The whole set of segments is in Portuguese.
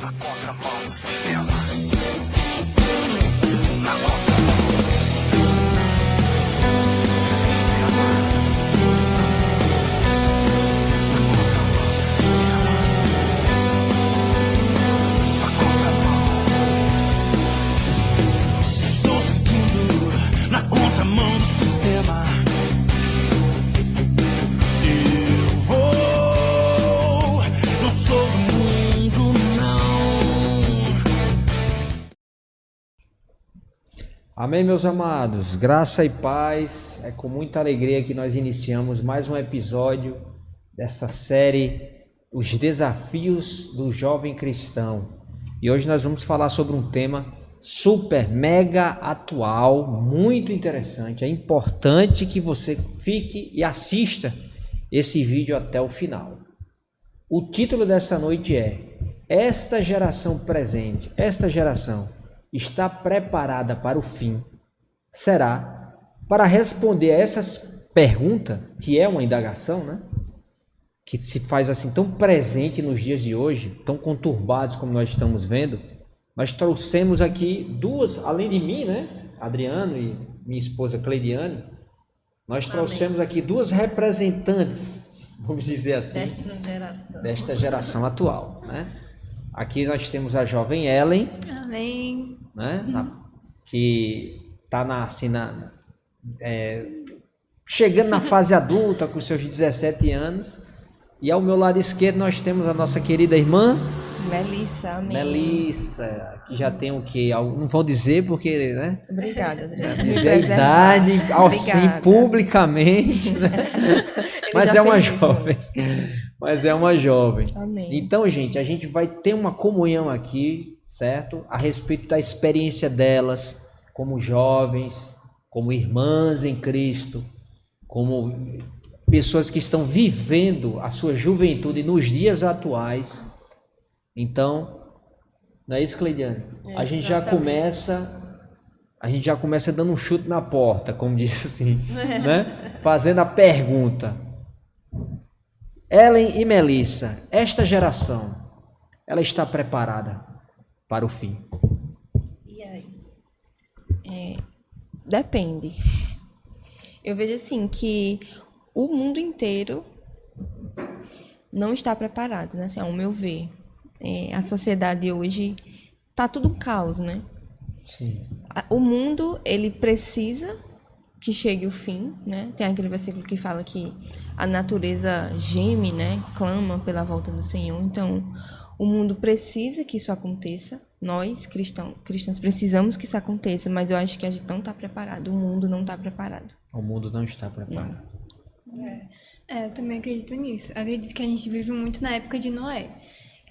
Estou seguindo na contramão do sistema. Eu vou, não sou do mundo, não. Amém, meus amados, graça e paz. É com muita alegria que nós iniciamos mais um episódio dessa série Os Desafios do Jovem Cristão. E hoje nós vamos falar sobre um tema super, mega atual, muito interessante. É importante que você fique e assista esse vídeo até o final. O título dessa noite é: esta geração presente, esta geração está preparada para o fim? Será? Para responder a essas perguntas, que é uma indagação, né? Que se faz assim tão presente nos dias de hoje, tão conturbados como nós estamos vendo, nós trouxemos aqui duas, além de mim, né? Adriano e minha esposa Cleidiane, nós trouxemos aqui duas representantes, vamos dizer assim, desta geração atual, né? Aqui nós temos a jovem Ellen, Amém. né? Que está chegando na fase adulta com seus 17 anos. E ao meu lado esquerdo nós temos a nossa querida irmã Melissa, amém. Melissa, que já tem o quê? Não vou dizer porque, né? Obrigada, Adriana. Dizer a idade, assim, publicamente, né? Mas é uma jovem. Mas é uma jovem. Amém. Então, gente, a gente vai ter uma comunhão aqui, certo? A respeito da experiência delas como jovens, como irmãs em Cristo, como pessoas que estão vivendo a sua juventude nos dias atuais. Então, não é isso, Cleidiane? A gente já começa dando um chute na porta, como diz assim, né? Fazendo a pergunta. Ellen e Melissa, esta geração, ela está preparada para o fim? E aí? Depende. Eu vejo assim que o mundo inteiro não está preparado, né? Assim, ao meu ver. A sociedade hoje está tudo um caos, né? Sim. O mundo, ele precisa que chegue o fim, né? Tem aquele versículo que fala que a natureza geme, né? Clama pela volta do Senhor. Então, o mundo precisa que isso aconteça. Nós, cristãos, precisamos que isso aconteça, mas eu acho que a gente não está preparado. O mundo não está preparado. O mundo não está preparado. Eu também acredito nisso. Acredito que a gente vive muito na época de Noé.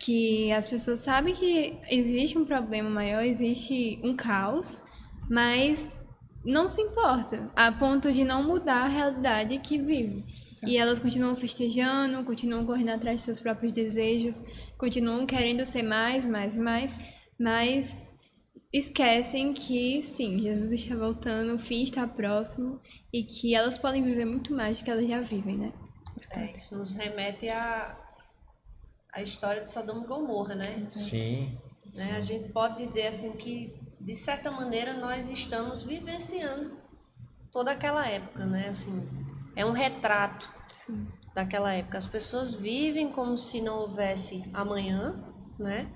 Que as pessoas sabem que existe um problema maior, existe um caos, mas não se importa, a ponto de não mudar a realidade que vive. Exato. E elas continuam festejando, continuam correndo atrás de seus próprios desejos, continuam querendo ser mais, mas esquecem que, sim, Jesus está voltando, o fim está próximo e que elas podem viver muito mais do que elas já vivem, né? Isso nos remete à história de Sodoma e Gomorra, né? Sim. Né? A gente pode dizer assim que, de certa maneira, nós estamos vivenciando toda aquela época, né? Assim, é um retrato daquela época. As pessoas vivem como se não houvesse amanhã, né?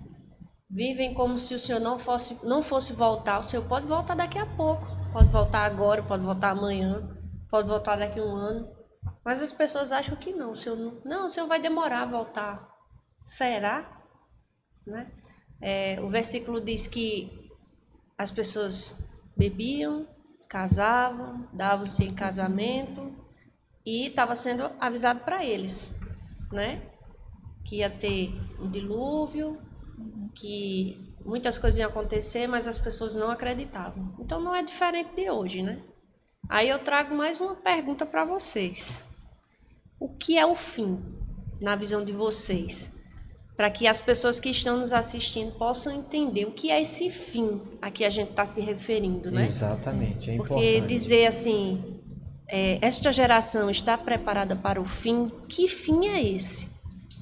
Vivem como se o Senhor não fosse voltar. O Senhor pode voltar daqui a pouco, pode voltar agora, pode voltar amanhã, pode voltar daqui a um ano. Mas as pessoas acham que não. O Senhor vai demorar a voltar. Será? Né? O versículo diz que as pessoas bebiam, casavam, davam-se em casamento e estava sendo avisado para eles, né? Que ia ter um dilúvio, que muitas coisas iam acontecer, mas as pessoas não acreditavam. Então não é diferente de hoje, né? Aí eu trago mais uma pergunta para vocês. O que é o fim, na visão de vocês? Para que as pessoas que estão nos assistindo possam entender o que é esse fim a que a gente está se referindo, né? Exatamente, é importante. Porque dizer assim, esta geração está preparada para o fim, que fim é esse?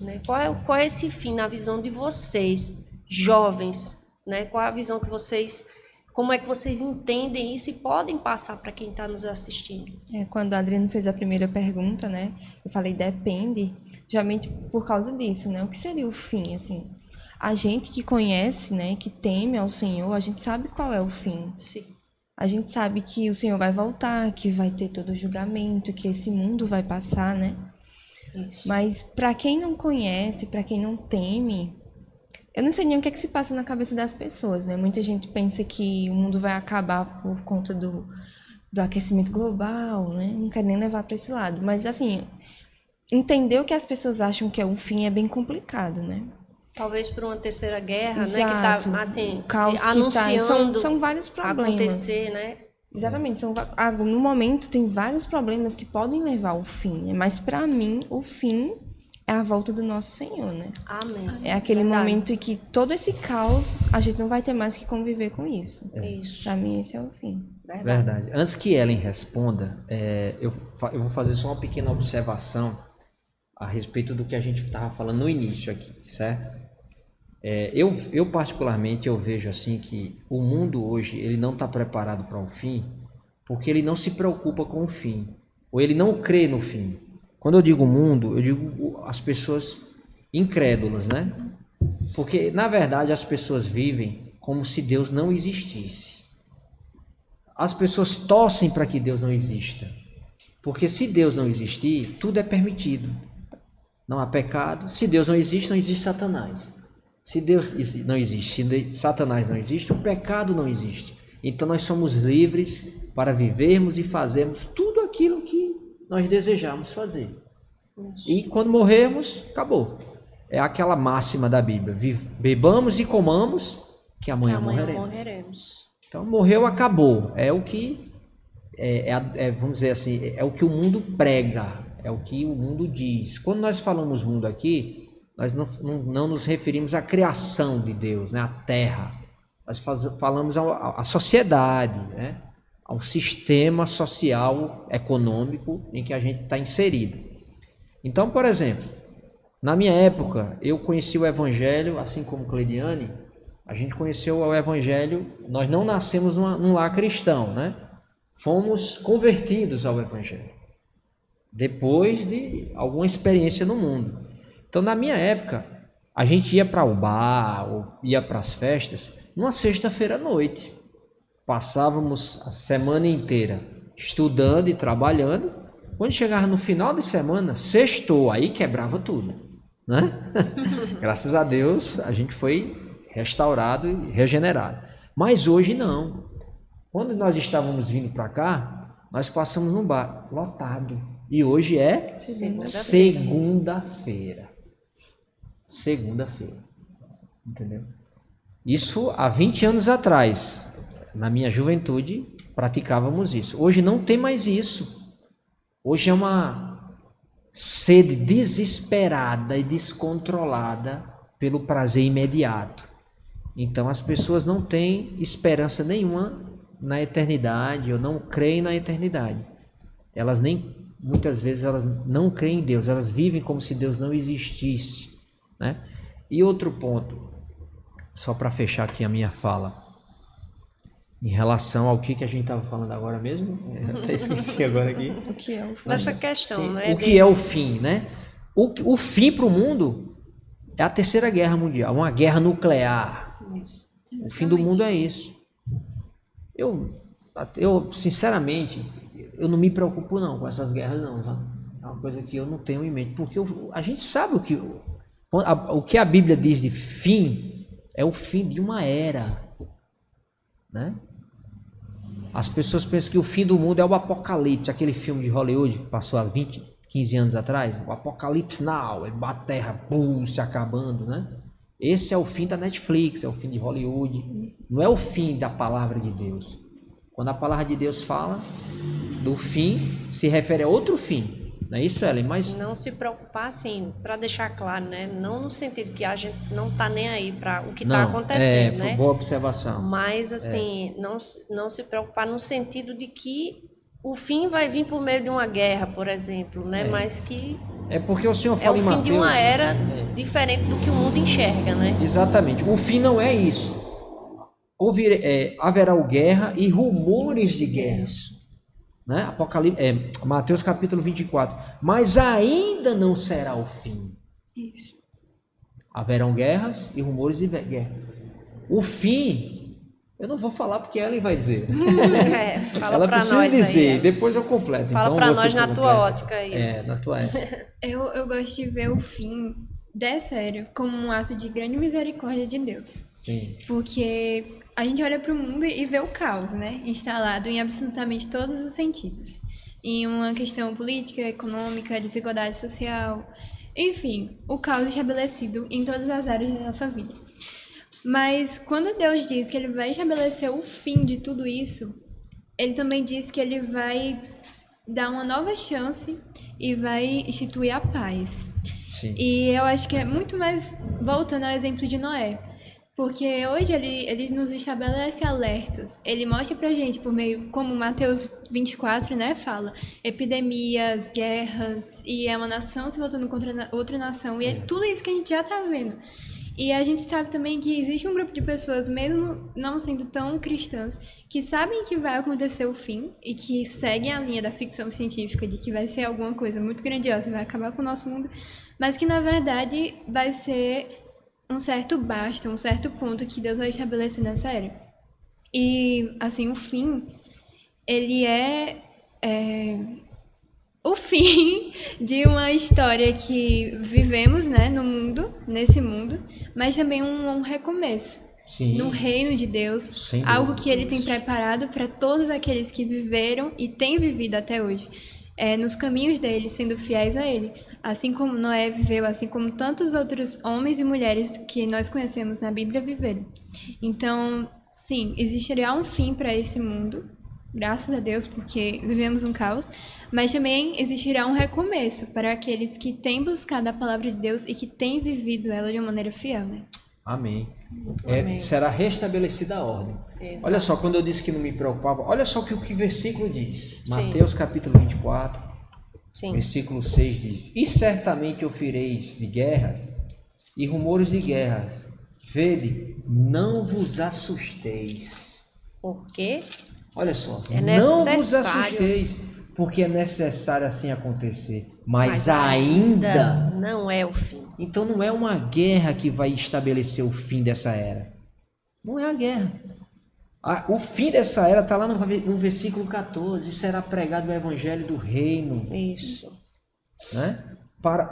Né? Qual é esse fim na visão de vocês, jovens, né? Qual a visão que vocês, como é que vocês entendem isso e podem passar para quem está nos assistindo? Quando a Adriana fez a primeira pergunta, né, eu falei depende, geralmente por causa disso, né? O que seria o fim, assim? A gente que conhece, né, que teme ao Senhor, a gente sabe qual é o fim. Sim. A gente sabe que o Senhor vai voltar, que vai ter todo o julgamento, que esse mundo vai passar, né? Isso. Mas para quem não conhece, para quem não teme, eu não sei nem o que é que se passa na cabeça das pessoas, né? Muita gente pensa que o mundo vai acabar por conta do aquecimento global, né? Não quer nem levar para esse lado. Mas, assim, entender o que as pessoas acham que é o fim é bem complicado, né? Talvez por uma terceira guerra, Exato. né? Que tá, assim, O caos se que anunciando são vários problemas. acontecer, né? Exatamente. No momento, tem vários problemas que podem levar ao fim, né? Mas, para mim, o fim é a volta do nosso Senhor, né? Amém. É aquele Verdade. momento em que todo esse caos, a gente não vai ter mais que conviver com isso. Isso. Pra mim, esse é o fim. Verdade. Antes que Ellen responda, eu vou fazer só uma pequena observação a respeito do que a gente estava falando no início aqui, certo? Eu particularmente, eu vejo assim que o mundo hoje, ele não está preparado para o fim, porque ele não se preocupa com o fim, ou ele não crê no fim. Quando eu digo mundo, eu digo as pessoas incrédulas, né? Porque, na verdade, as pessoas vivem como se Deus não existisse. As pessoas torcem para que Deus não exista. Porque se Deus não existir, tudo é permitido. Não há pecado. Se Deus não existe Satanás. Se Deus não existe, se Satanás não existe, o pecado não existe. Então nós somos livres para vivermos e fazermos tudo aquilo que nós desejamos fazer. E quando morrermos, acabou. É aquela máxima da Bíblia: bebamos e comamos, que amanhã morreremos. Então morreu, acabou. É o que vamos dizer assim, é o que o mundo prega, é o que o mundo diz. Quando nós falamos mundo aqui, nós não nos referimos à criação de Deus, né? À terra. Nós falamos à sociedade, né? Ao sistema social, econômico em que a gente está inserido. Então, por exemplo, na minha época, eu conheci o Evangelho, assim como Cleidiane, a gente conheceu o Evangelho, nós não nascemos num lar cristão, né? Fomos convertidos ao Evangelho, depois de alguma experiência no mundo. Então, na minha época, a gente ia para o bar, ou ia para as festas, numa sexta-feira à noite. Passávamos a semana inteira estudando e trabalhando. Quando chegava no final de semana, sextou, aí quebrava tudo, né? Graças a Deus, a gente foi restaurado e regenerado. Mas hoje não. Quando nós estávamos vindo para cá, nós passamos num bar lotado. E hoje é segunda-feira. Segunda-feira. Entendeu? Isso há 20 anos atrás. Na minha juventude, praticávamos isso. Hoje não tem mais isso. Hoje é uma sede desesperada e descontrolada pelo prazer imediato. Então as pessoas não têm esperança nenhuma na eternidade, ou não creem na eternidade. Muitas vezes elas não creem em Deus, elas vivem como se Deus não existisse, né? E outro ponto, só para fechar aqui a minha fala, em relação ao que a gente estava falando agora mesmo, eu até esqueci agora aqui. O que é o fim? Nessa questão, Sim, né? o que é o fim, né? O fim para o mundo é a Terceira Guerra Mundial, uma guerra nuclear. O fim do mundo é isso. Eu sinceramente, eu não me preocupo não com essas guerras não, tá? É uma coisa que eu não tenho em mente, porque a gente sabe o que a Bíblia diz de fim, é o fim de uma era, né? As pessoas pensam que o fim do mundo é o Apocalipse, aquele filme de Hollywood que passou há 15 anos atrás, o Apocalipse Now, a terra se acabando, né? Esse é o fim da Netflix, é o fim de Hollywood, não é o fim da palavra de Deus. Quando a palavra de Deus fala do fim, se refere a outro fim, não é isso, Ellen? Mas não se preocupar, assim, para deixar claro, né? Não no sentido que a gente não tá nem aí para o que está acontecendo, né? Boa observação. Mas, assim, não se preocupar no sentido de que o fim vai vir por meio de uma guerra, por exemplo, né? Mas que É porque o Senhor É fala o em fim Mateus... de uma era diferente do que o mundo enxerga, né? Exatamente. O fim não é isso. Haverá guerra e rumores de guerra. Né? Mateus capítulo 24. Mas ainda não será o fim. Isso. Haverão guerras e rumores de guerra. O fim, eu não vou falar porque ela vai dizer. Fala Ela pra precisa nós dizer, aí. depois eu completo. Fala Então, pra você nós na completa. tua ótica aí. Na tua época. Eu gosto de ver o fim dessa era como um ato de grande misericórdia de Deus. Sim. Porque a gente olha para o mundo e vê o caos, né? Instalado em absolutamente todos os sentidos. Em uma questão política, econômica, desigualdade social, enfim, o caos estabelecido em todas as áreas da nossa vida. Mas quando Deus diz que Ele vai estabelecer o fim de tudo isso, Ele também diz que Ele vai dar uma nova chance e vai instituir a paz. Sim. E eu acho que é muito mais voltando ao exemplo de Noé. Porque hoje ele nos estabelece alertas. Ele mostra pra gente por meio, como Mateus 24, né, fala, epidemias, guerras, e é uma nação se voltando contra outra nação. E é tudo isso que a gente já tá vendo. E a gente sabe também que existe um grupo de pessoas, mesmo não sendo tão cristãs, que sabem que vai acontecer o fim e que seguem a linha da ficção científica de que vai ser alguma coisa muito grandiosa e vai acabar com o nosso mundo, mas que na verdade vai ser um certo basta, um certo ponto que Deus vai estabelecer nessa era. E, assim, o fim, ele é o fim de uma história que vivemos, né, no mundo, nesse mundo, mas também um recomeço. Sim. No reino de Deus, Sem algo dúvida. que Ele tem preparado para todos aqueles que viveram e têm vivido até hoje, nos caminhos dele, sendo fiéis a Ele. Assim como Noé viveu, assim como tantos outros homens e mulheres que nós conhecemos na Bíblia viveram. Então, sim, existirá um fim para esse mundo, graças a Deus, porque vivemos um caos, mas também existirá um recomeço para aqueles que têm buscado a palavra de Deus e que têm vivido ela de uma maneira fiel, né? Amém. Amém. Será restabelecida a ordem. Exato. Olha só, quando eu disse que não me preocupava, olha só o que o versículo diz. Sim. Mateus capítulo 24, Sim. versículo 6 diz: E certamente ouvireis de guerras e rumores de guerras. Vede, não vos assusteis. Por quê? Olha só, É não vos necessário. assusteis, porque é necessário assim acontecer. Mas ainda não é o fim. Então não é uma guerra que vai estabelecer o fim dessa era. Não é a guerra. O fim dessa era está lá no versículo 14. Será pregado o evangelho do reino. Isso. Né?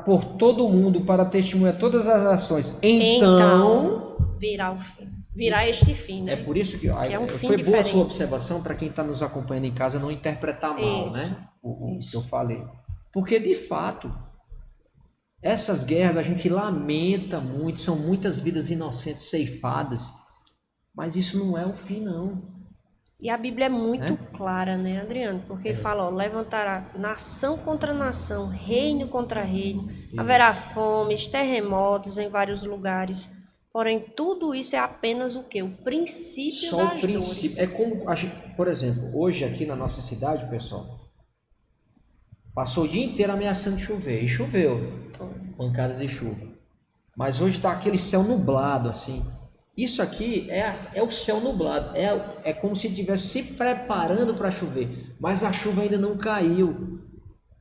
Por todo o mundo, para testemunhar todas as nações. Então virá o fim. Virá este fim, né? É por isso que é um fim foi boa a diferente. sua observação para quem está nos acompanhando em casa não interpretar mal, Isso, né? O isso. que eu falei. Porque, de fato, essas guerras a gente lamenta muito, são muitas vidas inocentes ceifadas, mas isso não é o fim, não. E a Bíblia é muito É? clara, né, Adriano? Porque fala, ó, levantará nação contra nação, reino contra reino, haverá fomes, terremotos em vários lugares. Porém, tudo isso é apenas o quê? O princípio Só das o princípio. dores. É como, por exemplo, hoje aqui na nossa cidade, pessoal, passou o dia inteiro ameaçando chover. E choveu. Pancadas de chuva. Mas hoje está aquele céu nublado, assim. Isso aqui é o céu nublado. É como se estivesse se preparando para chover. Mas a chuva ainda não caiu.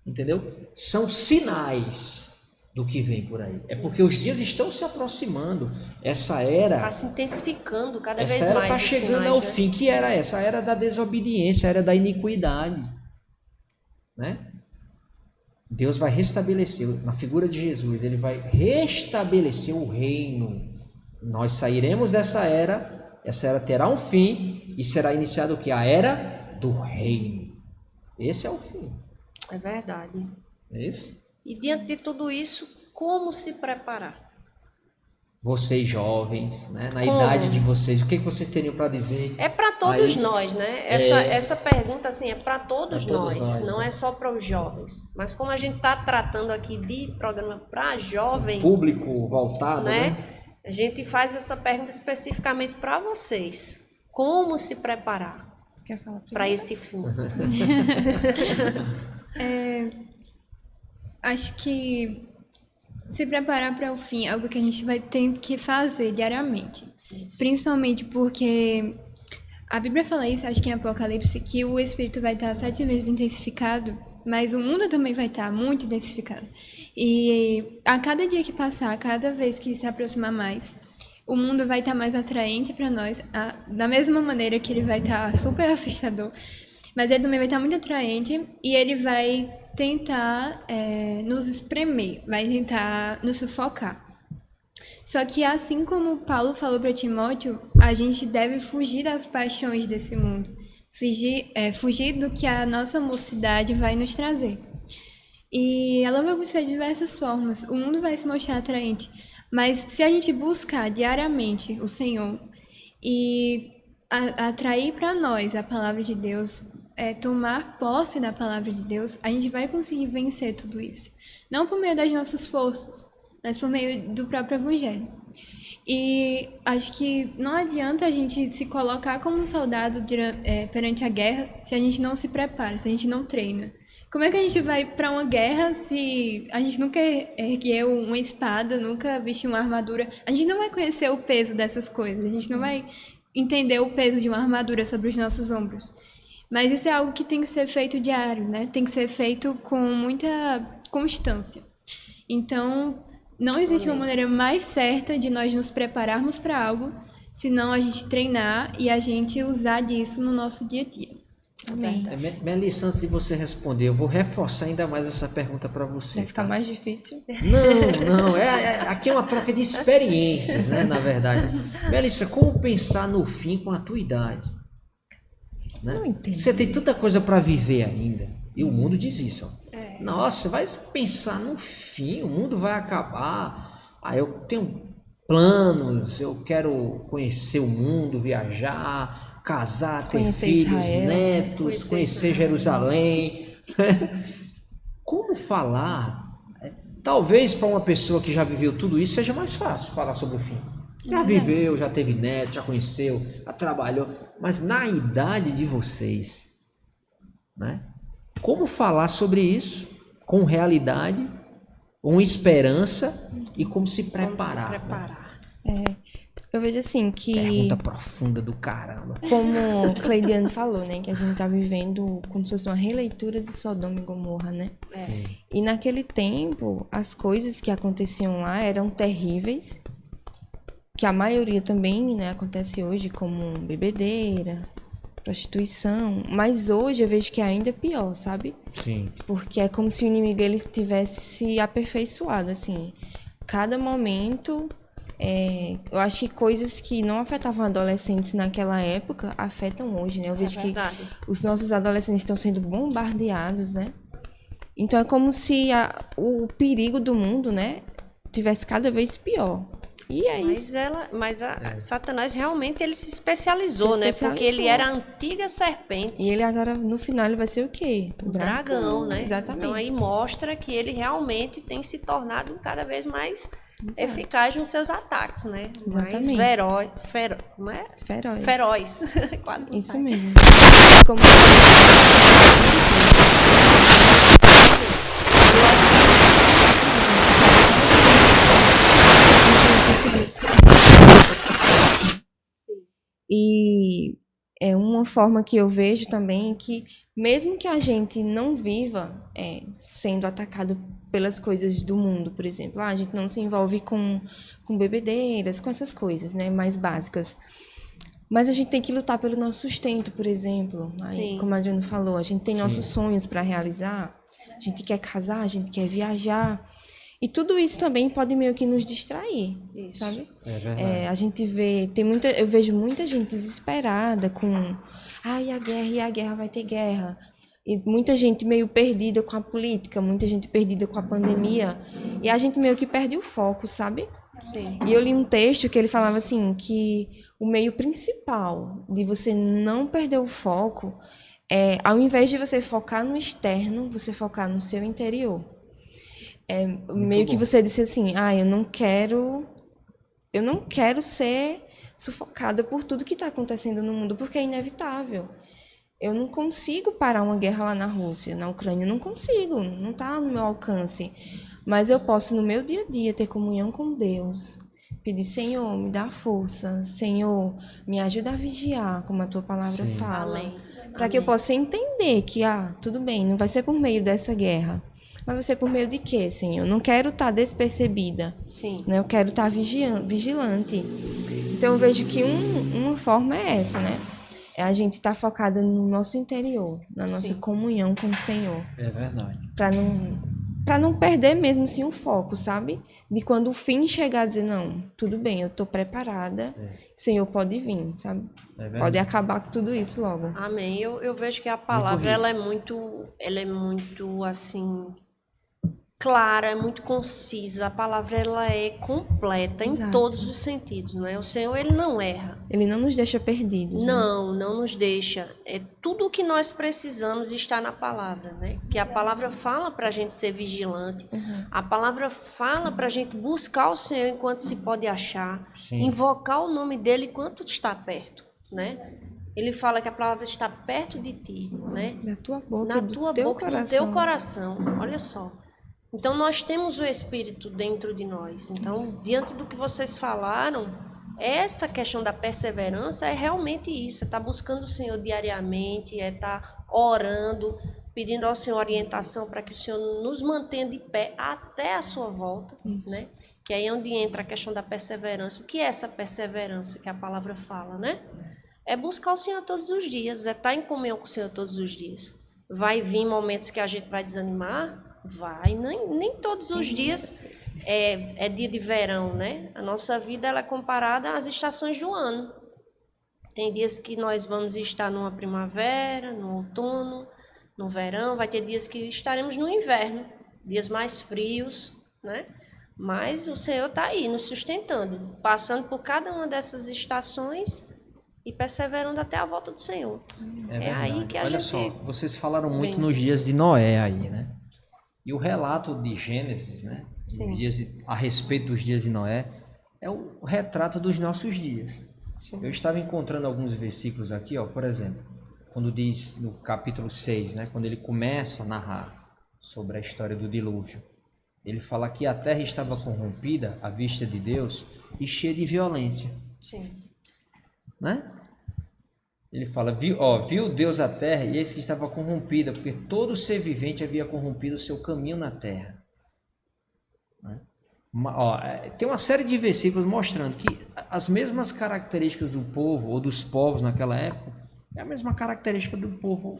Entendeu? São sinais do que vem por aí. É porque os dias estão se aproximando. Essa era... Está se intensificando cada vez Essa era mais. está os chegando sinais, ao né? fim. Que era essa? A era da desobediência, a era da iniquidade. Né? Deus vai restabelecer, na figura de Jesus, ele vai restabelecer o reino. Nós sairemos dessa era, essa era terá um fim e será iniciada o que? A era do reino. Esse é o fim. É verdade. É isso? E diante de tudo isso, como se preparar? Vocês jovens, né? Na Como? idade de vocês, o que vocês teriam para dizer? É para todos Aí, nós, né? Essa pergunta assim é para todos, Pra todos nós, não né? é só para os jovens. Mas como a gente está tratando aqui de programa para jovem, Público voltado, né? A gente faz essa pergunta especificamente para vocês. Como se preparar Quer falar para esse fim? acho que se preparar para o fim é algo que a gente vai ter que fazer diariamente. Principalmente porque a Bíblia fala isso, acho que em Apocalipse, que o Espírito vai estar 7 vezes intensificado, mas o mundo também vai estar muito intensificado. E a cada dia que passar, a cada vez que se aproximar mais, o mundo vai estar mais atraente para nós, da mesma maneira que ele vai estar super assustador, mas ele também vai estar muito atraente e ele vai tentar nos espremer, vai tentar nos sufocar. Só que assim como Paulo falou para Timóteo, a gente deve fugir das paixões desse mundo, fugir do que a nossa mocidade vai nos trazer. E ela vai acontecer de diversas formas, o mundo vai se mostrar atraente, mas se a gente buscar diariamente o Senhor e atrair para nós a palavra de Deus, tomar posse da palavra de Deus, a gente vai conseguir vencer tudo isso. Não por meio das nossas forças, mas por meio do próprio Evangelho. E acho que não adianta a gente se colocar como um soldado perante a guerra se a gente não se prepara, se a gente não treina. Como é que a gente vai para uma guerra se a gente nunca ergueu uma espada, nunca vestiu uma armadura? A gente não vai conhecer o peso dessas coisas, a gente não vai entender o peso de uma armadura sobre os nossos ombros. Mas isso é algo que tem que ser feito diário, né? Tem que ser feito com muita constância. Então, não existe uma maneira mais certa de nós nos prepararmos para algo, senão a gente treinar e a gente usar disso no nosso dia a dia. Amém. Melissa, antes de você responder, eu vou reforçar ainda mais essa pergunta para você. Vai ficar mais difícil. Não. Aqui é uma troca de experiências, né? Na verdade. Melissa, como pensar no fim com a tua idade? Né? Não entendo. Você tem tanta coisa para viver ainda. E o mundo diz isso. Nossa, vai pensar no fim, o mundo vai acabar. Eu tenho planos, eu quero conhecer o mundo, viajar, casar, ter Conhecer filhos, Israel, netos, conhecer Jerusalém. Como falar? Talvez para uma pessoa que já viveu tudo isso seja mais fácil falar sobre o fim. Já viveu, já teve neto, já conheceu, já trabalhou. Mas na idade de vocês, né? Como falar sobre isso com realidade, com esperança e como se preparar? Né? Eu vejo assim que... Pergunta profunda do caramba. Como o Cleidiano falou, né? Que a gente tá vivendo como se fosse uma releitura de Sodoma e Gomorra, né? Sim. E naquele tempo, as coisas que aconteciam lá eram terríveis. Que a maioria também, né, acontece hoje, como bebedeira, prostituição. Mas hoje eu vejo que é ainda pior, sabe? Sim. Porque é como se o inimigo ele tivesse se aperfeiçoado, assim. Cada momento, eu acho que coisas que não afetavam adolescentes naquela época afetam hoje, né? Eu vejo que os nossos adolescentes estão sendo bombardeados, né? Então é como se o perigo do mundo, né, tivesse cada vez pior. E é isso. Satanás realmente ele se especializou, né? Porque ele era a antiga serpente. E ele agora, no final, ele vai ser o quê? O dragão, né? Exatamente. Então aí mostra que ele realmente tem se tornado cada vez mais eficaz nos seus ataques, né? Exatamente. Mais Feroz. feroz. Quase não Isso sai. mesmo. Como... E é uma forma que eu vejo também que, mesmo que a gente não viva sendo atacado pelas coisas do mundo, por exemplo, a gente não se envolve com bebedeiras, com essas coisas, né, mais básicas. Mas a gente tem que lutar pelo nosso sustento, por exemplo. Aí, como a Adriana falou, a gente tem nossos sonhos para realizar, a gente quer casar, a gente quer viajar. E tudo isso também pode meio que nos distrair, sabe? É verdade. A gente vê, eu vejo muita gente desesperada com, e a guerra vai ter guerra. E muita gente meio perdida com a política, muita gente perdida com a pandemia. E a gente meio que perde o foco, sabe? Sim. E eu li um texto que ele falava assim, que o meio principal de você não perder o foco ao invés de você focar no externo, você focar no seu interior. Meio que você disse assim, eu não quero ser sufocada por tudo que está acontecendo no mundo, porque é inevitável. Eu não consigo parar uma guerra lá na Rússia, na Ucrânia, eu não consigo, não está no meu alcance. Mas eu posso, no meu dia a dia, ter comunhão com Deus. Pedir, Senhor, me dá força. Senhor, me ajuda a vigiar, como a tua palavra Sim. fala. Amém. Para que eu possa entender que, tudo bem, não vai ser por meio dessa guerra. Mas vai ser por meio de quê, Senhor? Eu não quero estar despercebida. Sim. Né? Eu quero estar vigilante. Então eu vejo que uma forma é essa, né? É a gente estar focada no nosso interior, na nossa Sim. comunhão com o Senhor. É verdade. Para não perder mesmo assim o foco, sabe? De quando o fim chegar, dizer, não, tudo bem, eu tô preparada, o Senhor pode vir, sabe? É verdade. Pode acabar com tudo isso logo. Amém. Eu vejo que a palavra rico. ela é muito assim clara, é muito concisa. A palavra ela é completa em Exato. todos os sentidos, né? O Senhor ele não erra. Ele não nos deixa perdidos. Né? Não nos deixa. É tudo o que nós precisamos está na palavra, né? Que a palavra fala para a gente ser vigilante. A palavra fala para a gente buscar o Senhor enquanto se pode achar, Sim. invocar o nome dele enquanto está perto, né? Ele fala que a palavra está perto de ti, né? Na tua boca, Na do tua teu boca, coração. no teu coração. Olha só. Então nós temos o Espírito dentro de nós. Então, diante do que vocês falaram, essa questão da perseverança é realmente isso. É estar buscando o Senhor diariamente, é estar orando, pedindo ao Senhor orientação para que o Senhor nos mantenha de pé até a sua volta, né? Que aí é onde entra a questão da perseverança. O que é essa perseverança que a palavra fala, né? É buscar o Senhor todos os dias, é estar em comunhão com o Senhor todos os dias. Vai vir momentos que a gente vai desanimar? Vai, nem todos os dias é dia de verão, né? A nossa vida ela é comparada às estações do ano. Tem dias que nós vamos estar numa primavera, no outono, no verão, vai ter dias que estaremos no inverno, dias mais frios, né? Mas o Senhor está aí, nos sustentando, passando por cada uma dessas estações e perseverando até a volta do Senhor. É aí que a Olha gente... só, vocês falaram muito vence. nos dias de Noé aí, né? E o relato de Gênesis, né? Sim. A respeito dos dias de Noé, é o retrato dos nossos dias. Sim. Eu estava encontrando alguns versículos aqui, ó, por exemplo, quando diz no capítulo 6, né? Quando ele começa a narrar sobre a história do dilúvio. Ele fala que a terra estava corrompida à vista de Deus e cheia de violência. Sim. Né? Ele fala, viu Deus a terra e eis que estava corrompida, porque todo ser vivente havia corrompido o seu caminho na terra. Né? Tem uma série de versículos mostrando que as mesmas características do povo ou dos povos naquela época é a mesma característica do povo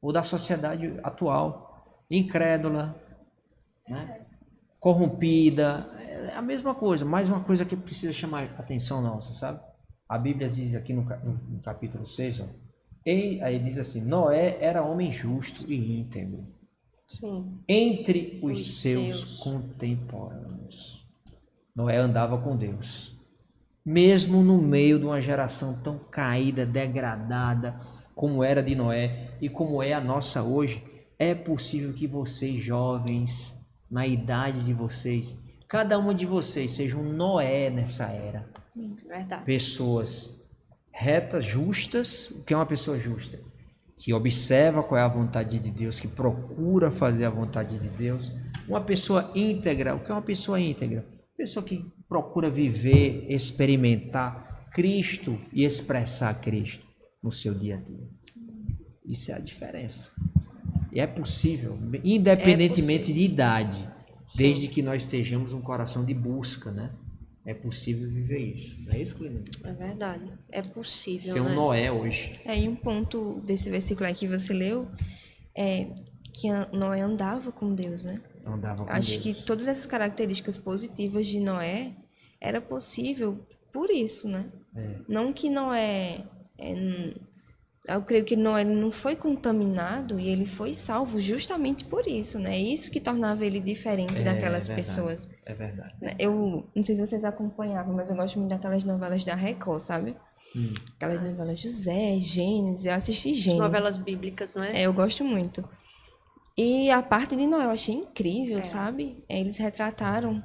ou da sociedade atual, incrédula, né? Corrompida, é a mesma coisa, mais uma coisa que precisa chamar a atenção nossa, sabe? A Bíblia diz aqui no capítulo 6, ó, aí diz assim, Noé era homem justo e íntegro, Sim. entre os seus contemporâneos. Noé andava com Deus, mesmo no meio de uma geração tão caída, degradada, como era de Noé e como é a nossa hoje. É possível que vocês jovens, na idade de vocês, cada uma de vocês seja um Noé nessa era. Verdade. Pessoas retas, justas. O que é uma pessoa justa? Que observa qual é a vontade de Deus, que procura fazer a vontade de Deus. Uma pessoa íntegra. O que é uma pessoa íntegra? Pessoa que procura viver, experimentar Cristo e expressar Cristo no seu dia a dia. Isso é a diferença. E é possível, independentemente de idade, desde que nós estejamos um coração de busca, né? É possível viver isso. Não é isso, Clínio? É verdade. É possível, Ser um né? Noé hoje. E um ponto desse versículo aí que você leu é que Noé andava com Deus, né? Andava com Acho Deus. que todas essas características positivas de Noé era possível por isso, né? Não que Noé... eu creio que Noé não foi contaminado e ele foi salvo justamente por isso, né? Isso que tornava ele diferente daquelas pessoas. É verdade. Eu não sei se vocês acompanhavam, mas eu gosto muito daquelas novelas da Record, sabe? Aquelas novelas José, Gênesis, eu assisti As Gênesis. novelas bíblicas, né? Eu gosto muito. E a parte de Noé eu achei incrível, sabe? Eles retrataram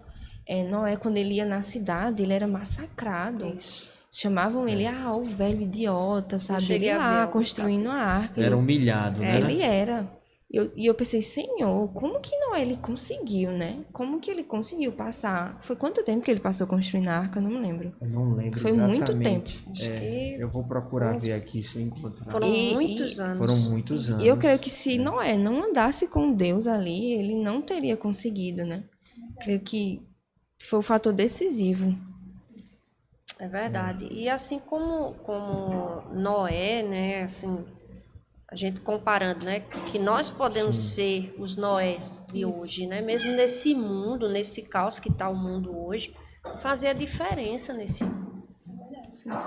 Noé quando ele ia na cidade, ele era massacrado. Isso. Chamavam ele, o velho idiota, sabe? cheguei Ele a ver lá, alguns construindo a arca. Era humilhado, né? Ele era. E eu pensei, Senhor, como que Noé ele conseguiu, né? Como que ele conseguiu passar? Foi quanto tempo que ele passou construindo a arca? Eu não me lembro. Eu não lembro Foi exatamente. muito tempo. Acho que Eu vou procurar Nossa. ver aqui se eu encontrar. foram muitos anos. Foram muitos anos. E eu creio que se Noé não andasse com Deus ali, ele não teria conseguido, né? Creio que foi o fator decisivo. É verdade. E assim como Noé, né, assim, a gente comparando, né, que nós podemos ser os Noés de hoje, né, mesmo nesse mundo, nesse caos que está o mundo hoje, fazer a diferença nesse mundo.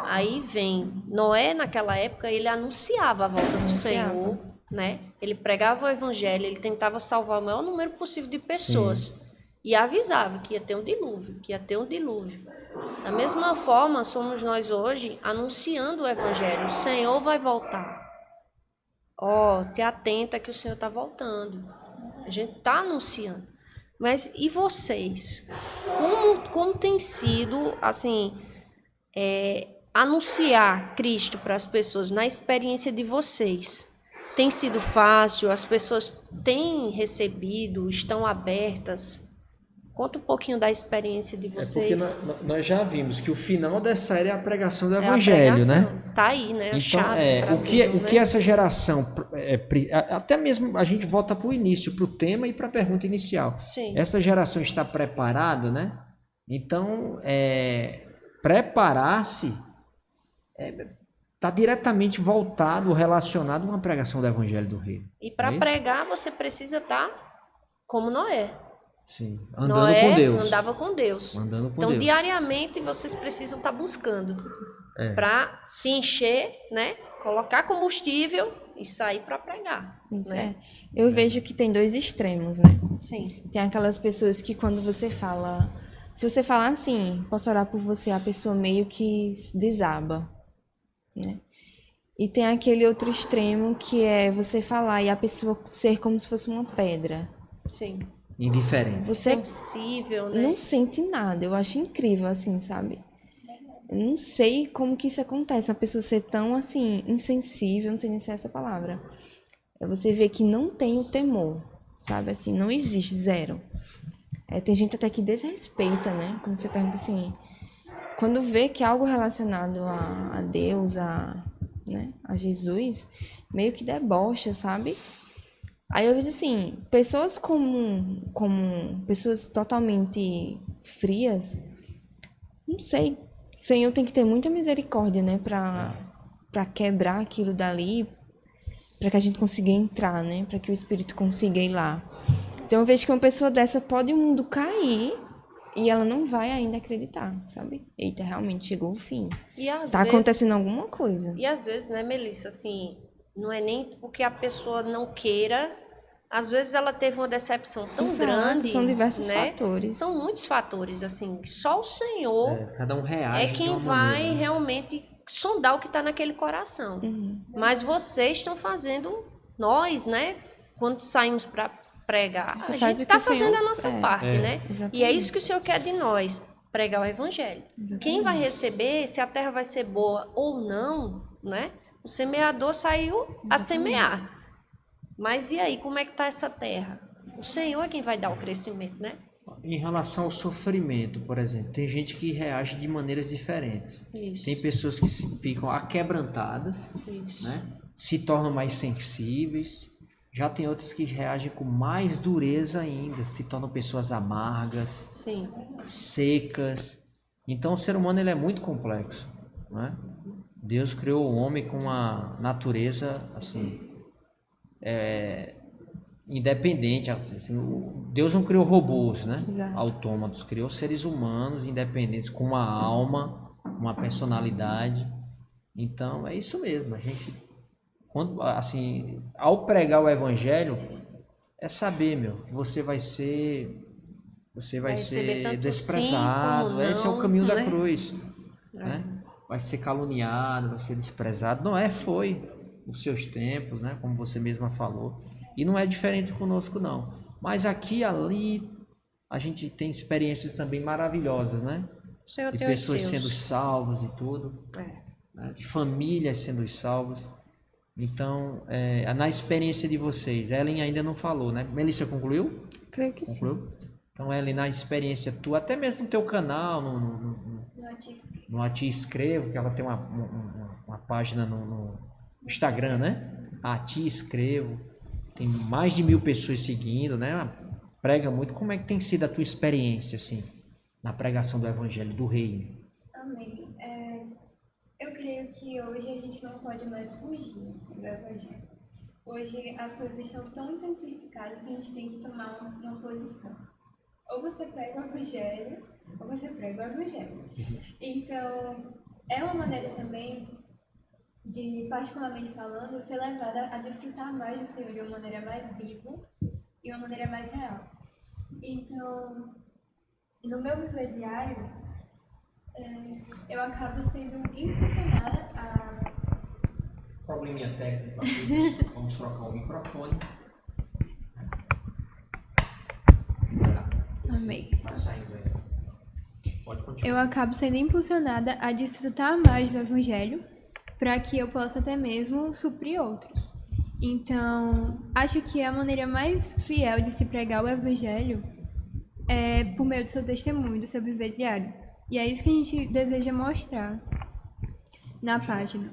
Aí vem Noé, naquela época, ele anunciava a volta do Senhor, né? Ele pregava o evangelho, ele tentava salvar o maior número possível de pessoas. E avisava que ia ter um dilúvio, que ia ter um dilúvio. Da mesma forma, somos nós hoje anunciando o evangelho. O Senhor vai voltar. Te atenta que o Senhor está voltando. A gente está anunciando. Mas e vocês? Como tem sido, assim, anunciar Cristo para as pessoas na experiência de vocês? Tem sido fácil? As pessoas têm recebido? Estão abertas? Conta um pouquinho da experiência de vocês. Porque nós já vimos que o final dessa era é a pregação do Evangelho, né? Tá aí, né? A Então, chave pra o que tudo, né? essa geração, até mesmo a gente volta para o início, para o tema e para a pergunta inicial. Sim. Essa geração está preparada, né? Então, preparar-se está diretamente voltado, relacionado a uma pregação do Evangelho do Reino. E para É isso? pregar, você precisa estar como Noé. Sim, andando Noé com Deus. andava com Deus. Andando com Então, Deus. diariamente, vocês precisam estar buscando para se encher, né? Colocar combustível e sair para pregar. Isso né? Eu vejo que tem dois extremos, né? Sim. Tem aquelas pessoas que quando você fala... Se você falar assim, posso orar por você, a pessoa meio que desaba, né? E tem aquele outro extremo que é você falar e a pessoa ser como se fosse uma pedra. Sim. Indiferente. Você Sensível, né? não sente nada. Eu acho incrível, assim, sabe? Eu não sei como que isso acontece. A pessoa ser tão, assim, insensível, não sei nem se é essa palavra. É você ver que não tem o temor, sabe? Assim, não existe, zero. Tem gente até que desrespeita, né? Quando você pergunta assim... Quando vê que é algo relacionado a Deus, a Jesus, meio que debocha, sabe? Aí eu vejo assim, pessoas como pessoas totalmente frias, não sei. O Senhor tem que ter muita misericórdia, né? Pra quebrar aquilo dali, pra que a gente consiga entrar, né? Pra que o Espírito consiga ir lá. Então eu vejo que uma pessoa dessa pode o mundo cair e ela não vai ainda acreditar, sabe? Eita, realmente chegou o fim. E às Tá vezes, acontecendo alguma coisa. E às vezes, né, Melissa, assim, não é nem porque a pessoa não queira, às vezes ela teve uma decepção tão Exato, grande, são diversos né? fatores. São muitos fatores, assim, que só o Senhor Cada um reage é de quem uma vai maneira, né? realmente sondar o que está naquele coração. Mas vocês estão fazendo, nós, né, quando saímos para pregar, Você a faz gente o que está o Senhor- fazendo a nossa parte, né? exatamente. E é isso que o Senhor quer de nós, pregar o evangelho. Quem vai receber, se a terra vai ser boa ou não, né? O semeador saiu a semear. Mas e aí, como é que está essa terra? O Senhor é quem vai dar o crescimento, né? Em relação ao sofrimento, por exemplo, tem gente que reage de maneiras diferentes. Isso. Tem pessoas que ficam aquebrantadas, Isso. né? Se tornam mais sensíveis. Já tem outras que reagem com mais dureza ainda, se tornam pessoas amargas, Sim. secas. Então o ser humano ele é muito complexo, né? Deus criou o homem com uma natureza assim, independente. Assim, Deus não criou robôs, né? Exato. Autômatos, criou seres humanos independentes com uma alma, uma personalidade. Então é isso mesmo. A gente, quando, assim, ao pregar o evangelho, é saber, que você vai ser receber tanto desprezado. sim como Esse é o não, caminho da né? cruz, né? Vai ser caluniado, vai ser desprezado. Foi os seus tempos, né? Como você mesma falou. E não é diferente conosco, não. Mas aqui e ali a gente tem experiências também maravilhosas, né? O Senhor de tem os pessoas seus. sendo salvos e tudo, É. né? De famílias sendo salvas. Então, na experiência de vocês, Ellen ainda não falou, né? Melissa concluiu? Creio que sim. Concluiu? Então, Ellen, na experiência tua, até mesmo no teu canal, no Ati Escrevo, que ela tem uma página no Instagram, né? Ati Escrevo, tem mais de 1000 pessoas seguindo, né? Ela prega muito. Como é que tem sido a tua experiência, assim, na pregação do Evangelho, do Reino? Amém. Eu creio que hoje a gente não pode mais fugir assim, do Evangelho. Hoje as coisas estão tão intensificadas que a gente tem que tomar uma posição. Ou você prega o Evangelho, ou você prega o Evangelho. Então, é uma maneira também de, particularmente falando, ser levada a desfrutar mais do Senhor de uma maneira mais viva e uma maneira mais real. Então, no meu viver diário, eu acabo sendo impulsionada a... Probleminha técnico aqui, vamos trocar o microfone. Amém. Tá saindo aí. Pode continuar. Eu acabo sendo impulsionada a desfrutar mais do Evangelho para que eu possa até mesmo suprir outros. Então, acho que a maneira mais fiel de se pregar o Evangelho é por meio do seu testemunho, do seu viver diário. E é isso que a gente deseja mostrar na página.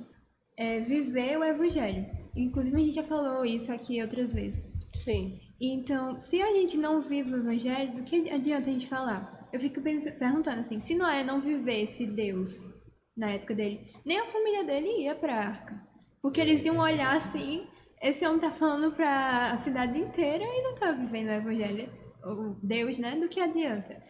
É viver o Evangelho. Inclusive, a gente já falou isso aqui outras vezes. Sim. Então, se a gente não vive o Evangelho, do que adianta a gente falar? Eu fico perguntando assim, se Noé não vivesse Deus na época dele, nem a família dele ia para a arca. Porque eles iam olhar assim, esse homem tá falando para a cidade inteira e não tá vivendo o Evangelho, o Deus, né? Do que adianta?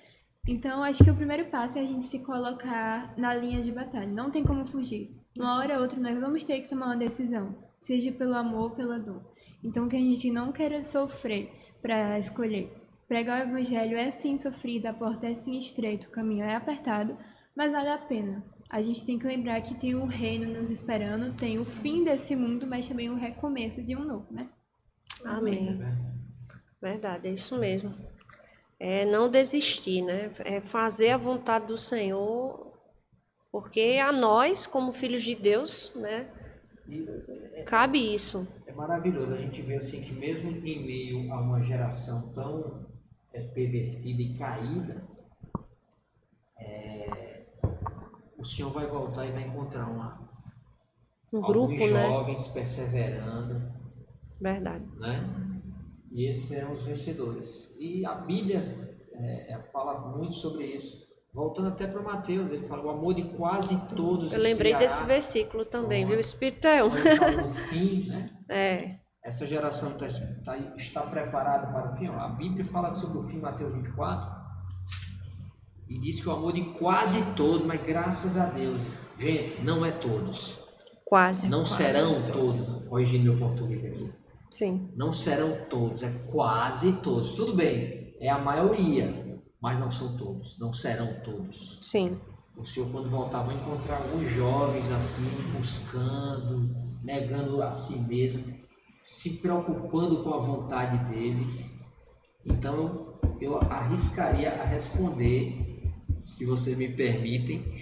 Então, acho que o primeiro passo é a gente se colocar na linha de batalha. Não tem como fugir. Uma hora ou outra nós vamos ter que tomar uma decisão, seja pelo amor ou pela dor. Então, que a gente não queira sofrer para escolher. Pregar o Evangelho é sim sofrido, a porta é sim estreita, o caminho é apertado, mas vale a pena. A gente tem que lembrar que tem um reino nos esperando, tem o fim desse mundo, mas também o recomeço de um novo, né? Amém. Verdade, é isso mesmo. É não desistir, né? É fazer a vontade do Senhor, porque a nós, como filhos de Deus, né, cabe isso. É maravilhoso a gente ver assim que mesmo em meio a uma geração tão pervertida e caída, o Senhor vai voltar e vai encontrar Um grupo, alguns né? jovens perseverando, Verdade. né? E esses serão os vencedores. E a Bíblia fala muito sobre isso. Voltando até para Mateus, ele fala: o amor de quase todos. Eu lembrei esfriará. desse versículo também, viu? O Espírito é um. Ele fala no fim, né? É. Essa geração está preparada para o fim. A Bíblia fala sobre o fim, Mateus 24, e diz que o amor de quase todos, mas graças a Deus, gente, não é todos. Quase. Não serão todos. Corrigindo meu português aqui. Sim. Não serão todos, é quase todos. Tudo bem, é a maioria, mas não são todos, não serão todos. Sim. O Senhor, quando voltar, vai encontrar alguns jovens assim, buscando, negando a si mesmo, se preocupando com a vontade dele. Então, eu arriscaria a responder, se vocês me permitem,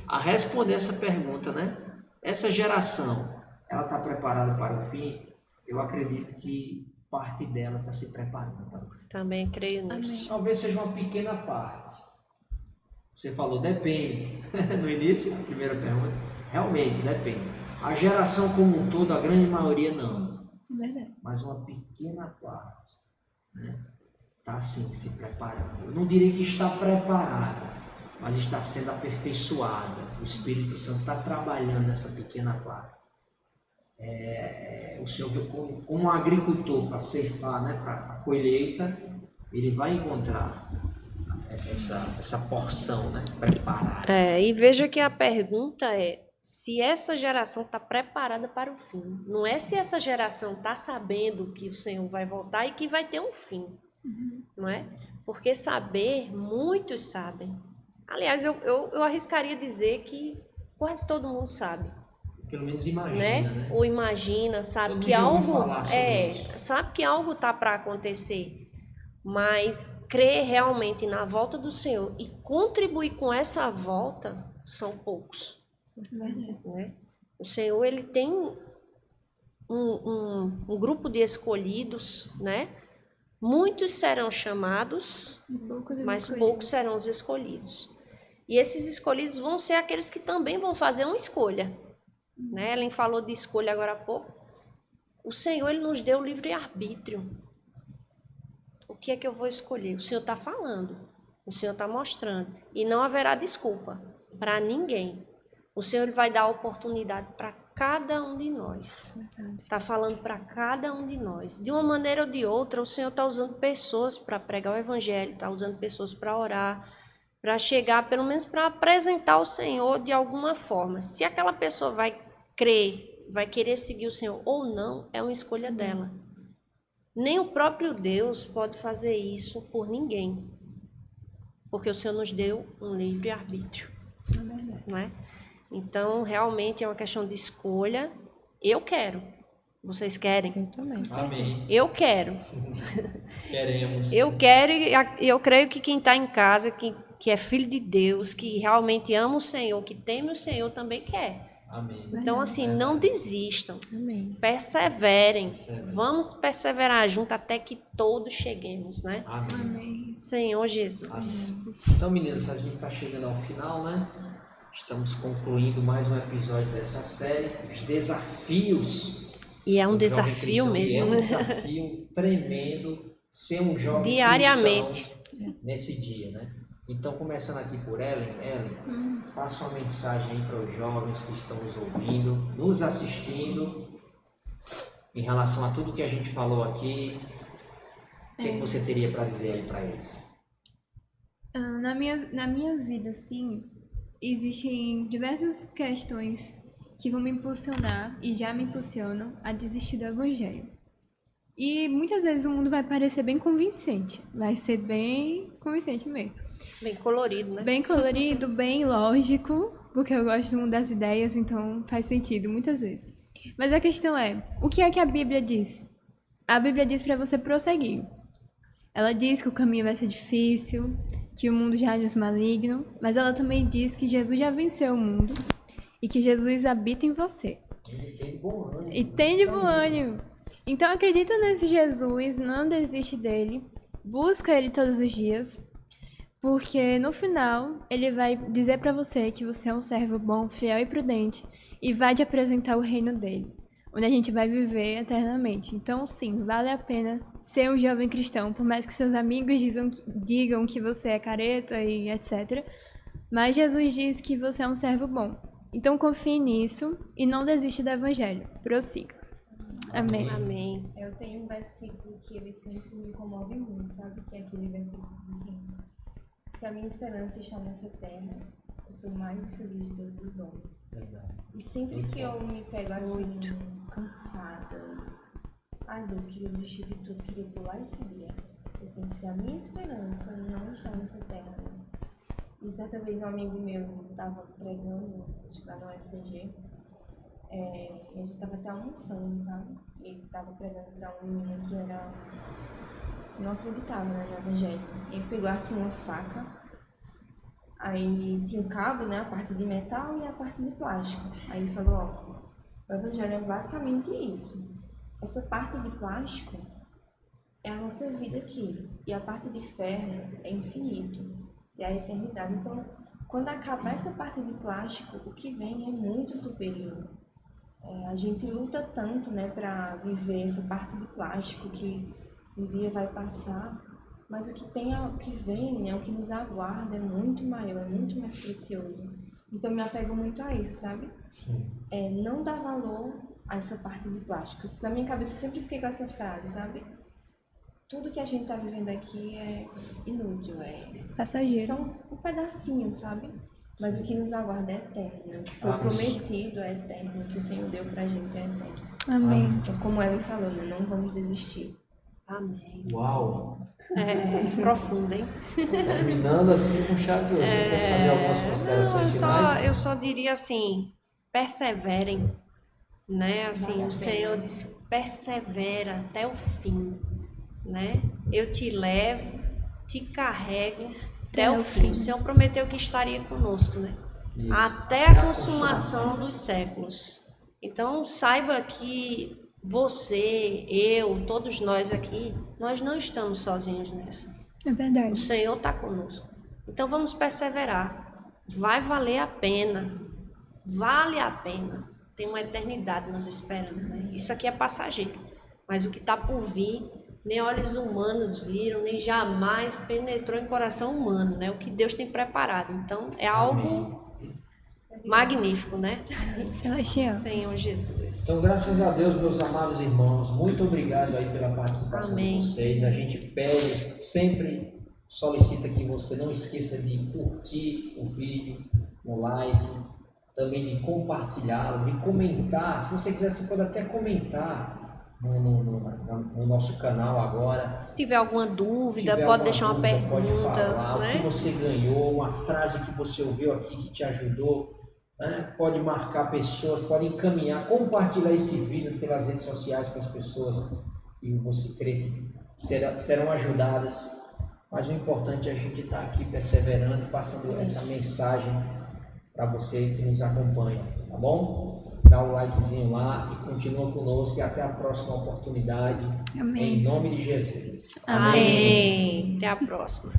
a responder essa pergunta, né? Essa geração, ela está preparada para o fim? Eu acredito que parte dela está se preparando para o fim. Também creio nisso. Talvez seja uma pequena parte. Você falou, depende. No início, a primeira pergunta, realmente depende. A geração como um todo, a grande maioria não. Verdade. Mas uma pequena parte, né, está assim se preparando. Eu não diria que está preparada, mas está sendo aperfeiçoada. O Espírito Santo está trabalhando nessa pequena parte. O Senhor, como um agricultor, para ceifar, né, para a colheita, ele vai encontrar essa porção, né, preparada. E veja que a pergunta é se essa geração está preparada para o fim. Não é se essa geração está sabendo que o Senhor vai voltar e que vai ter um fim. Não é? Porque saber, muitos sabem. Aliás, eu arriscaria dizer que quase todo mundo sabe. Pelo menos imagina, né? Ou imagina, sabe Todo que mundo já ouviu algo falar sobre isso. sabe que algo tá para acontecer. Mas crer realmente na volta do Senhor e contribuir com essa volta são poucos. Né? O Senhor, ele tem um grupo de escolhidos, né? Muitos serão chamados, mas poucos serão os escolhidos. E esses escolhidos vão ser aqueles que também vão fazer uma escolha. Né? Ellen falou de escolha agora há pouco. O Senhor, ele nos deu o livre-arbítrio. O que é que eu vou escolher? O Senhor está falando. O Senhor está mostrando. E não haverá desculpa para ninguém. O Senhor, ele vai dar a oportunidade para cada um de nós. Está falando para cada um de nós. De uma maneira ou de outra, o Senhor está usando pessoas para pregar o Evangelho, está usando pessoas para orar, para chegar, pelo menos para apresentar o Senhor de alguma forma. Se aquela pessoa vai crer, vai querer seguir o Senhor ou não, é uma escolha dela. Nem o próprio Deus pode fazer isso por ninguém. Porque o Senhor nos deu um livre-arbítrio. Não é? Então, realmente é uma questão de escolha. Eu quero. Vocês querem? Eu também. Amém. Eu quero. Queremos. Eu quero e eu creio que quem está em casa, que é filho de Deus, que realmente ama o Senhor, que teme o Senhor, também quer. Amém. Então, assim, não desistam. Amém. Perseverem. Vamos perseverar junto até que todos cheguemos, né? Amém. Senhor Jesus. Então, meninas, a gente está chegando ao final, né? Estamos concluindo mais um episódio dessa série, os desafios. E é um do jovem desafio cristão. E é mesmo. um desafio tremendo ser um jovem Diariamente. cristão nesse dia, né? Então, começando aqui por Ellen, faça uma mensagem aí para os jovens que estão nos ouvindo, nos assistindo, em relação a tudo que a gente falou aqui. O que você teria para dizer aí para eles? Na minha vida, assim, existem diversas questões que vão me impulsionar e já me impulsionam a desistir do Evangelho. E muitas vezes o mundo vai parecer bem convincente, vai ser bem convincente mesmo. Bem colorido, né? Bem colorido, bem lógico, porque eu gosto muito das ideias, então faz sentido muitas vezes. Mas a questão é, o que é que a Bíblia diz? A Bíblia diz para você prosseguir. Ela diz que o caminho vai ser difícil, que o mundo jaz maligno, mas ela também diz que Jesus já venceu o mundo e que Jesus habita em você. E tem de bom ânimo. Então acredita nesse Jesus, não desiste dele, busca ele todos os dias, porque no final ele vai dizer para você que você é um servo bom, fiel e prudente e vai te apresentar o reino dele, onde a gente vai viver eternamente. Então sim, vale a pena ser um jovem cristão, por mais que seus amigos digam que você é careta e etc. Mas Jesus diz que você é um servo bom. Então confie nisso e não desista do Evangelho. Prossiga. Amém. Amém. Eu tenho um versículo que ele sempre me comove muito, sabe? Que é aquele versículo assim: se a minha esperança está nessa terra, eu sou mais feliz de todos os homens. E sempre que eu me pego assim, cansada, ai Deus, queria desistir de tudo, queria pular esse dia, eu penso, se a minha esperança não está nessa terra. E certa vez um amigo meu estava pregando, acho que lá no FCG, e a gente estava até almoçando, sabe? E ele estava pregando para uma menina que não acreditava, né, no Evangelho. Ele pegou assim uma faca, aí tinha o cabo, né, a parte de metal e a parte de plástico. Aí ele falou, ó, o Evangelho é basicamente isso. Essa parte de plástico é a nossa vida aqui, e a parte de ferro é infinito, é a eternidade. Então, quando acabar essa parte de plástico, o que vem é muito superior. A gente luta tanto, né, para viver essa parte de plástico que um dia vai passar, mas o que vem, né, o que nos aguarda é muito maior, é muito mais precioso. Então me apego muito a isso, sabe? Não dar valor a essa parte de plástico. Na minha cabeça eu sempre fiquei com essa frase, sabe? Tudo que a gente está vivendo aqui é inútil, Passageiro. são um pedacinho, sabe? Mas o que nos aguarda é eterno. Foi prometido, é eterno. O que o Senhor deu pra gente é eterno. Amém. Então, como ela falou, né? Não vamos desistir. Amém. Uau! Profundo, hein? Terminando assim com chave de ouro. Você quer fazer algumas considerações finais? Eu só diria assim, perseverem, né? Assim, o Senhor disse, persevera até o fim. né? Eu te levo, te carrego até o fim. O Senhor prometeu que estaria conosco, né? Isso. Até a consumação dos séculos. Então, saiba que você, eu, todos nós aqui, nós não estamos sozinhos nessa. É O verdade. Senhor está conosco. Então, vamos perseverar. Vai valer a pena. Vale a pena. Tem uma eternidade nos esperando, né? Isso aqui é passageiro. Mas o que está por vir, nem olhos humanos viram, nem jamais penetrou em coração humano, né? O que Deus tem preparado. Então, é algo magnífico, né? Celestial. Senhor Jesus. Então, graças a Deus, meus amados irmãos, muito obrigado aí pela participação Amém. de vocês. A gente pede, sempre solicita que você não esqueça de curtir o vídeo, no like, também de compartilhá-lo, de comentar. Se você quiser, você pode até comentar no nosso canal agora. Se tiver alguma dúvida, Tiver pode alguma deixar uma dúvida, pode pergunta, falar, o que né? você ganhou, uma frase que você ouviu aqui que te ajudou, né? Pode marcar pessoas, pode encaminhar, compartilhar esse vídeo pelas redes sociais com as pessoas e você crê que serão ajudadas. Mas o importante é a gente estar aqui perseverando, passando essa mensagem para você que nos acompanha, tá bom? Dá um likezinho lá e continua conosco e até a próxima oportunidade. Amém. Em nome de Jesus. Amém. Até a próxima.